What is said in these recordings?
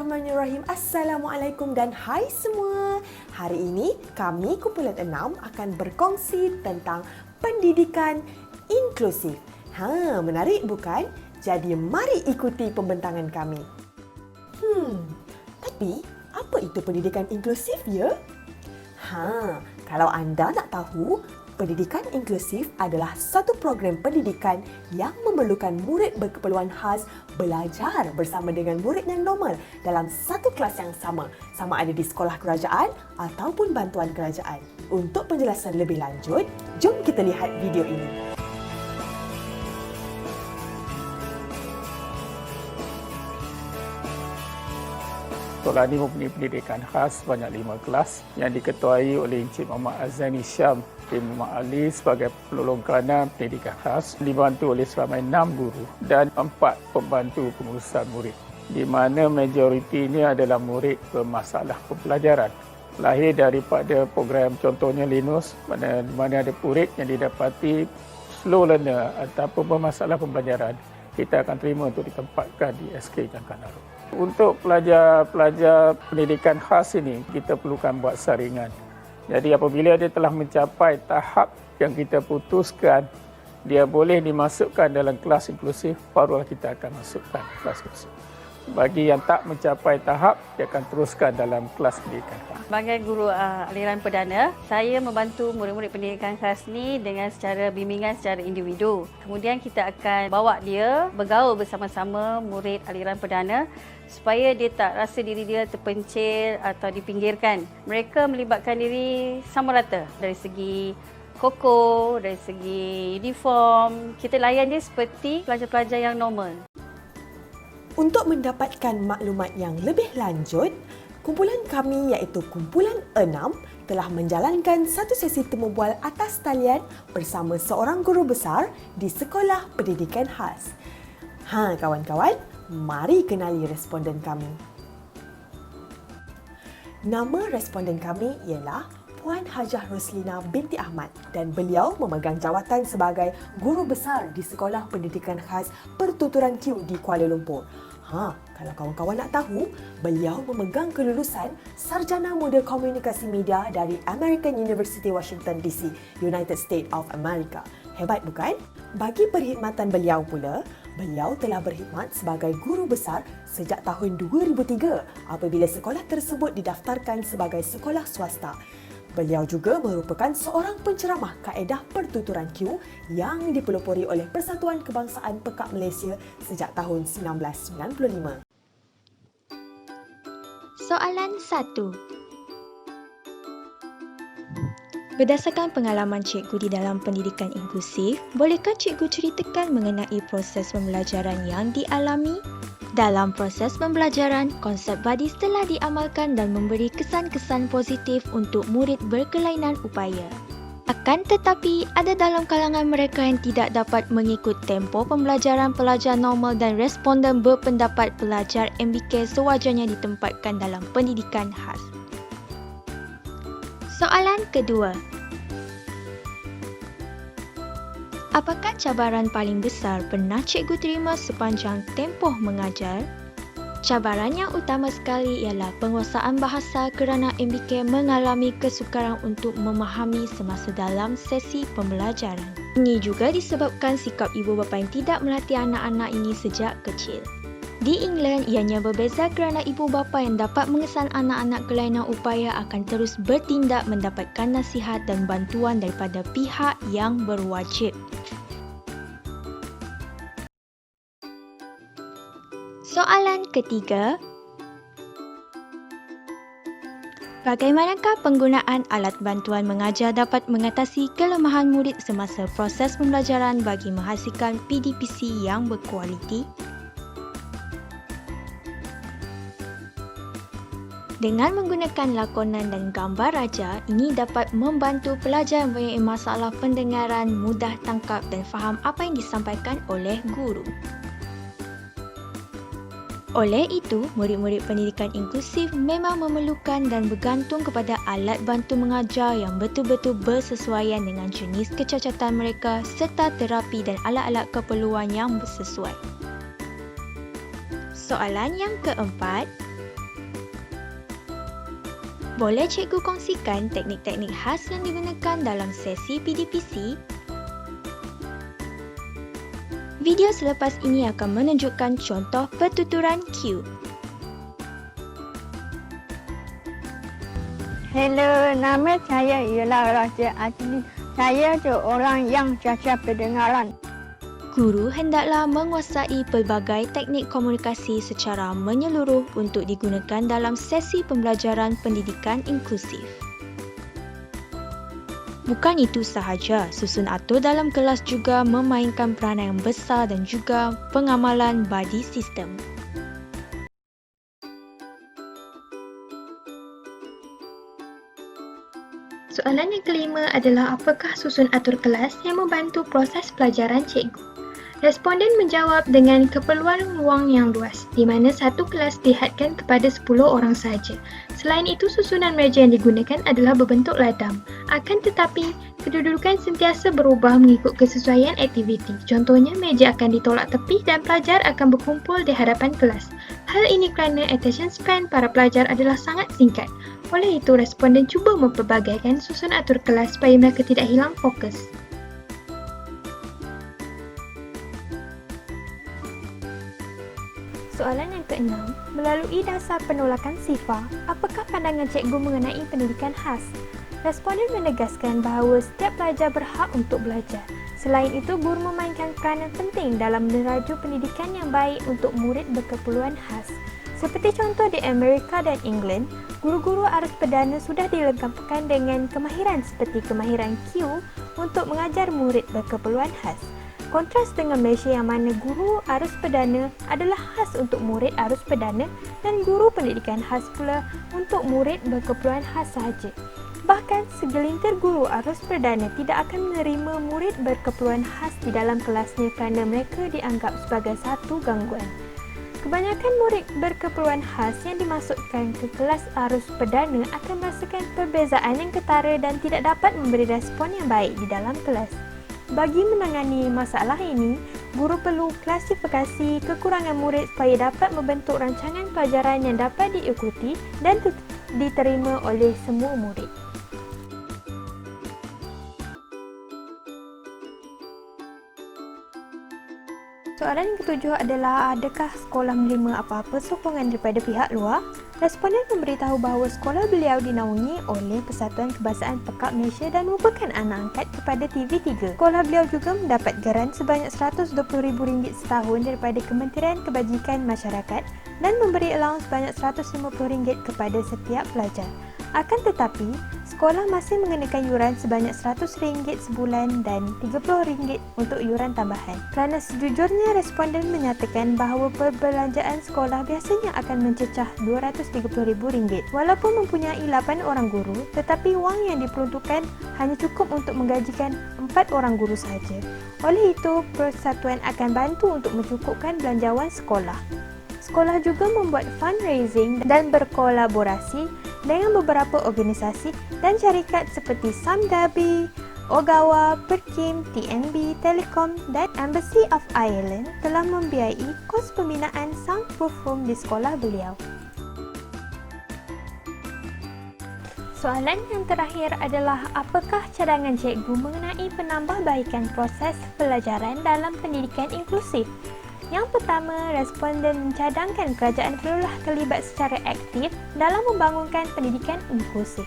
Bismillahirrahmanirrahim. Assalamualaikum dan hai semua. Hari ini kami kumpulan 6 akan berkongsi tentang pendidikan inklusif. Menarik bukan? Jadi mari ikuti pembentangan kami. Tapi apa itu pendidikan inklusif ya? Kalau anda nak tahu, pendidikan inklusif adalah satu program pendidikan yang memerlukan murid berkeperluan khas belajar bersama dengan murid yang normal dalam satu kelas yang sama ada di sekolah kerajaan ataupun bantuan kerajaan. Untuk penjelasan lebih lanjut, jom kita lihat video ini. Sekolah ini mempunyai pendidikan khas sebanyak 5 kelas yang diketuai oleh Encik Muhammad Azani Syam bin Muhammad Ali sebagai penolong kerana pendidikan khas, dibantu oleh seramai 6 guru dan 4 pembantu pengurusan murid, di mana majoritinya adalah murid bermasalah pembelajaran. Lahir daripada program contohnya Linus, di mana ada murid yang didapati slow learner ataupun bermasalah pembelajaran, kita akan terima untuk ditempatkan di SK Jangkanaru. Untuk pelajar-pelajar pendidikan khas ini, kita perlukan buat saringan. Jadi apabila dia telah mencapai tahap yang kita putuskan, dia boleh dimasukkan dalam kelas inklusif, barulah kita akan masukkan kelas inklusif. Bagi yang tak mencapai tahap, dia akan teruskan dalam kelas pendidikan khas. Sebagai guru aliran perdana, saya membantu murid-murid pendidikan khas ni dengan secara bimbingan secara individu. Kemudian kita akan bawa dia bergaul bersama-sama murid aliran perdana supaya dia tak rasa diri dia terpencil atau dipinggirkan. Mereka melibatkan diri sama rata dari segi koko, dari segi uniform. Kita layan dia seperti pelajar-pelajar yang normal. Untuk mendapatkan maklumat yang lebih lanjut, kumpulan kami iaitu kumpulan 6 telah menjalankan satu sesi temu bual atas talian bersama seorang guru besar di Sekolah Pendidikan Khas. Kawan-kawan, mari kenali responden kami. Nama responden kami ialah Puan Hajah Roslina binti Ahmad dan beliau memegang jawatan sebagai Guru Besar di Sekolah Pendidikan Khas Pertuturan Q di Kuala Lumpur. Kalau kawan-kawan nak tahu, beliau memegang kelulusan Sarjana Muda Komunikasi Media dari American University Washington DC, United States of America. Hebat bukan? Bagi perkhidmatan beliau pula, beliau telah berkhidmat sebagai guru besar sejak tahun 2003 apabila sekolah tersebut didaftarkan sebagai sekolah swasta. Beliau juga merupakan seorang penceramah kaedah pertuturan Q yang dipelopori oleh Persatuan Kebangsaan Pekat Malaysia sejak tahun 1995. Soalan 1. Berdasarkan pengalaman cikgu di dalam pendidikan inklusif, bolehkah cikgu ceritakan mengenai proses pembelajaran yang dialami? Dalam proses pembelajaran, konsep Buddies telah diamalkan dan memberi kesan-kesan positif untuk murid berkelainan upaya. Akan tetapi, ada dalam kalangan mereka yang tidak dapat mengikut tempo pembelajaran pelajar normal dan responden berpendapat pelajar MBK sewajarnya ditempatkan dalam pendidikan khas. Soalan kedua. Apakah cabaran paling besar pernah cikgu terima sepanjang tempoh mengajar? Cabaran yang utama sekali ialah penguasaan bahasa kerana MBK mengalami kesukaran untuk memahami semasa dalam sesi pembelajaran. Ini juga disebabkan sikap ibu bapa yang tidak melatih anak-anak ini sejak kecil. Di England, ianya berbeza kerana ibu bapa yang dapat mengesan anak-anak kelainan upaya akan terus bertindak mendapatkan nasihat dan bantuan daripada pihak yang berwajib. Soalan ketiga. Bagaimanakah penggunaan alat bantuan mengajar dapat mengatasi kelemahan murid semasa proses pembelajaran bagi menghasilkan PDPC yang berkualiti? Dengan menggunakan lakonan dan gambar raja, ini dapat membantu pelajar yang mempunyai masalah pendengaran mudah tangkap dan faham apa yang disampaikan oleh guru. Oleh itu, murid-murid pendidikan inklusif memang memerlukan dan bergantung kepada alat bantu mengajar yang betul-betul bersesuaian dengan jenis kecacatan mereka serta terapi dan alat-alat keperluan yang sesuai. Soalan yang keempat, Boleh cikgu kongsikan teknik-teknik khas yang digunakan dalam sesi PDPC? Video selepas ini akan menunjukkan contoh pertuturan Q. Hello, nama saya ialah Raja Adli. Saya seorang yang cacat pendengaran. Guru hendaklah menguasai pelbagai teknik komunikasi secara menyeluruh untuk digunakan dalam sesi pembelajaran pendidikan inklusif. Bukan itu sahaja, susun atur dalam kelas juga memainkan peranan yang besar dan juga pengamalan body system. Soalan yang kelima adalah apakah susun atur kelas yang membantu proses pelajaran cikgu? Responden menjawab dengan keperluan ruang yang luas, di mana satu kelas dihadkan kepada 10 orang sahaja. Selain itu, susunan meja yang digunakan adalah berbentuk ladam. Akan tetapi, kedudukan sentiasa berubah mengikut kesesuaian aktiviti. Contohnya, meja akan ditolak tepi dan pelajar akan berkumpul di hadapan kelas. Hal ini kerana attention span para pelajar adalah sangat singkat. Oleh itu, responden cuba memperbagaikan susun atur kelas supaya mereka tidak hilang fokus. Soalan yang keenam, melalui dasar penolakan SIFA, apakah pandangan cikgu mengenai pendidikan khas? Responden menegaskan bahawa setiap pelajar berhak untuk belajar. Selain itu, guru memainkan peranan penting dalam meneraju pendidikan yang baik untuk murid berkeperluan khas. Seperti contoh di Amerika dan England, guru-guru arus perdana sudah dilengkapkan dengan kemahiran seperti kemahiran Q untuk mengajar murid berkeperluan khas. Kontras dengan Malaysia yang mana guru arus perdana adalah khas untuk murid arus perdana dan guru pendidikan khas pula untuk murid berkeperluan khas sahaja. Bahkan, segelintir guru arus perdana tidak akan menerima murid berkeperluan khas di dalam kelasnya kerana mereka dianggap sebagai satu gangguan. Kebanyakan murid berkeperluan khas yang dimasukkan ke kelas arus perdana akan merasakan perbezaan yang ketara dan tidak dapat memberi respon yang baik di dalam kelas. Bagi menangani masalah ini, guru perlu klasifikasi kekurangan murid supaya dapat membentuk rancangan pelajaran yang dapat diikuti dan diterima oleh semua murid. Soalan yang ketujuh adalah adakah sekolah menerima apa-apa sokongan daripada pihak luar? Responden memberitahu bahawa sekolah beliau dinaungi oleh Persatuan Kebahasaan Pekat Malaysia dan merupakan anak angkat kepada TV3. Sekolah beliau juga mendapat geran sebanyak RM120,000 setahun daripada Kementerian Kebajikan Masyarakat dan memberi allowance sebanyak RM150 kepada setiap pelajar. Akan tetapi, sekolah masih mengenakan yuran sebanyak RM100 sebulan dan RM30 untuk yuran tambahan. Kerana sejujurnya, responden menyatakan bahawa perbelanjaan sekolah biasanya akan mencecah RM230,000. Walaupun mempunyai 8 orang guru, tetapi wang yang diperuntukkan hanya cukup untuk menggajikan 4 orang guru sahaja. Oleh itu, persatuan akan bantu untuk mencukupkan belanjawan sekolah. Sekolah juga membuat fundraising dan berkolaborasi dengan beberapa organisasi dan syarikat seperti Samgabi, Ogawa, Perkim, TNB, Telekom dan Embassy of Ireland telah membiayai kos pembinaan soundproofing di sekolah beliau. Soalan yang terakhir adalah apakah cadangan cikgu mengenai penambahbaikan proses pelajaran dalam pendidikan inklusif? Yang pertama, responden mencadangkan kerajaan perlulah terlibat secara aktif dalam membangunkan pendidikan inklusif.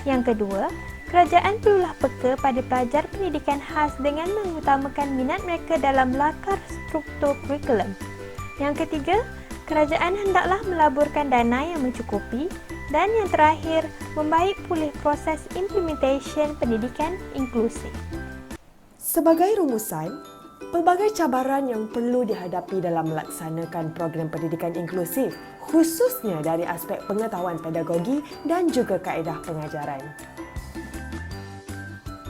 Yang kedua, kerajaan perlulah peka pada pelajar pendidikan khas dengan mengutamakan minat mereka dalam lakar struktur kurikulum. Yang ketiga, kerajaan hendaklah melaburkan dana yang mencukupi. Dan yang terakhir, membaik pulih proses implementation pendidikan inklusif. Sebagai rumusan, pelbagai cabaran yang perlu dihadapi dalam melaksanakan program pendidikan inklusif, khususnya dari aspek pengetahuan pedagogi dan juga kaedah pengajaran.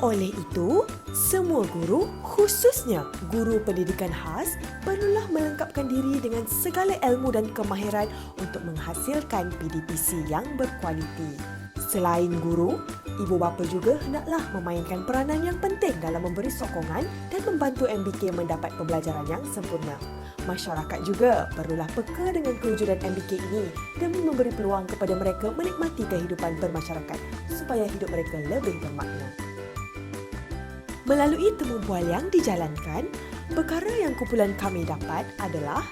Oleh itu, semua guru, khususnya guru pendidikan khas, perlulah melengkapkan diri dengan segala ilmu dan kemahiran untuk menghasilkan PDPC yang berkualiti. Selain guru, ibu bapa juga hendaklah memainkan peranan yang penting dalam memberi sokongan dan membantu MBK mendapat pembelajaran yang sempurna. Masyarakat juga perlulah peka dengan kewujudan MBK ini demi memberi peluang kepada mereka menikmati kehidupan bermasyarakat supaya hidup mereka lebih bermakna. Melalui temu bual yang dijalankan, perkara yang kumpulan kami dapat adalah: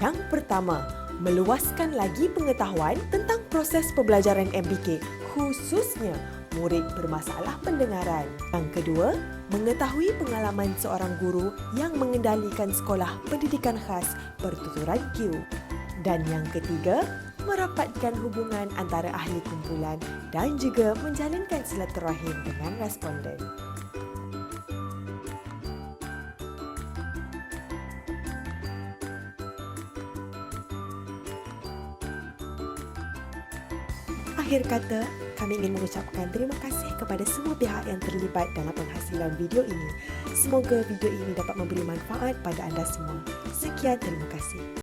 yang pertama, meluaskan lagi pengetahuan tentang proses pembelajaran MBK, khususnya murid bermasalah pendengaran. Yang kedua, mengetahui pengalaman seorang guru yang mengendalikan sekolah pendidikan khas pertuturan Q. Dan yang ketiga, merapatkan hubungan antara ahli kumpulan dan juga menjalinkan silaturahim dengan responden. Akhir kata, kami ingin mengucapkan terima kasih kepada semua pihak yang terlibat dalam penghasilan video ini. Semoga video ini dapat memberi manfaat pada anda semua. Sekian, terima kasih.